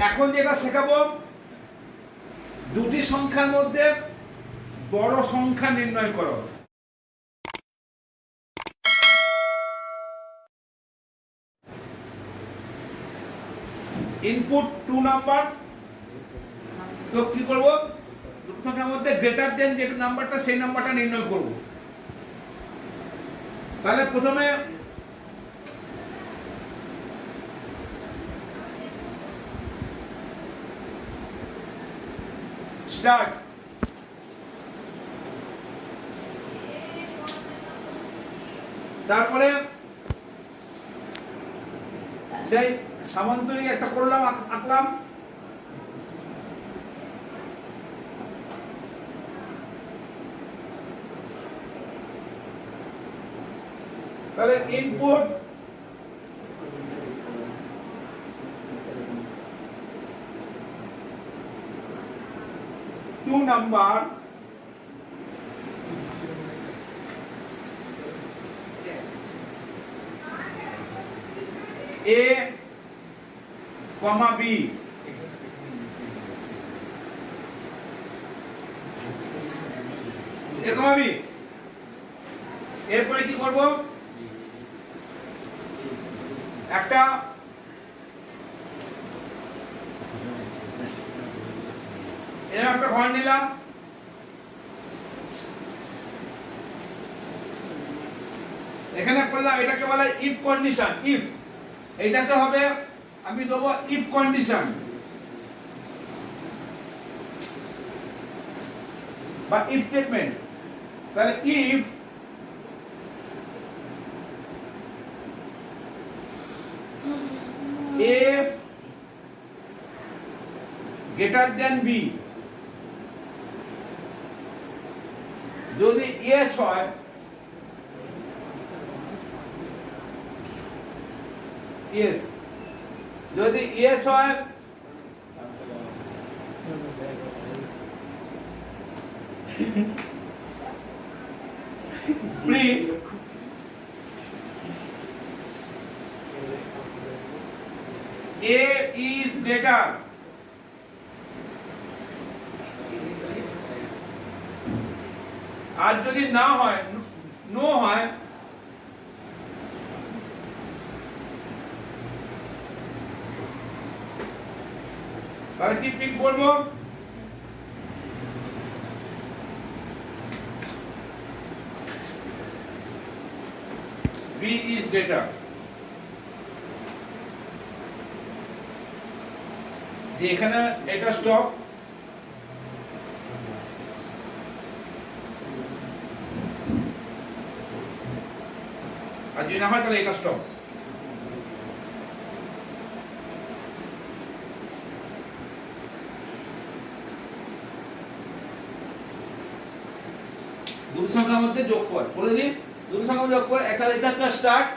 এখন যেটা শেখাবো, দুটি সংখ্যার মধ্যে বড় সংখ্যা নির্ণয় করো। ইনপুট টু নাম্বারস, তো কি করব, দুটো সংখ্যার মধ্যে গ্রেটার দেন যেটা নাম্বারটা সেই নাম্বারটা নির্ণয় করব। তাহলে প্রথমে স্টার্ট। তারপরে সেই সামান্তরিক একটা করলাম, আঁকলাম। তাহলে input two number A, B, এরপরে কি করব, একটা এরকম একটা ঘর নিলাম, এখানে করলাম, এটাকে বলা হয় ইফ কন্ডিশন। ইফ এটাতে হবে, আমি দেবো ইফ কন্ডিশন বা ইফ স্টেটমেন্ট। তাহলে if A greater than B, যদি yes হয়, yes, যদি yes হয় print A is greater, আর যদি না হয়, নো হয়, তাহলে কি প্রিন্ট করব, B is greater। এখানে এটা স্টপ, আর যদি না হয় তাহলে এটা স্টপ। দুটো সংখ্যার মধ্যে যোগফল বলে দিই, দুটো সংখ্যার যোগফল, একটা স্টার্ট।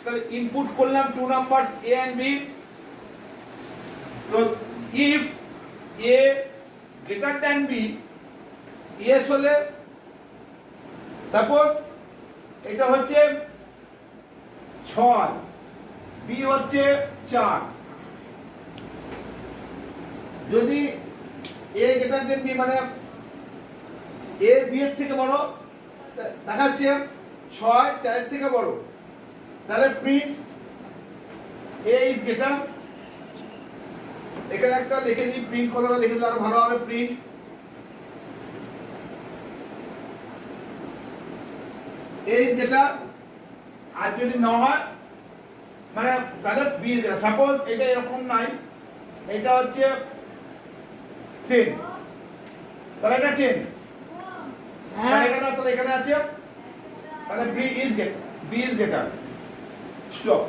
তাহলে ইনপুট করলাম two numbers A and B। তো if A greater than B, yes হলে সাপোজ এটা হচ্ছে 6, B হচ্ছে 4। যদি A greater than B মানে A B এর থেকে বড় দেখাচ্ছে, 6 4 এর থেকে বড়, তাহলে প্রিন্ট A is greater। এখানে একটা লিখে দিই, প্রিন্ট কথাটা লিখে দিলে আরো ভালো হবে। প্রিন্ট A is greater, আর যদি না হয় মানে তাহলে B is greater। সাপোজ এটা এরকম নাই, এটা হচ্ছে 10, তাহলে এটা 10, হ্যাঁ এটা তাহলে এখানে আছে, তাহলে B is greater। স্টপ।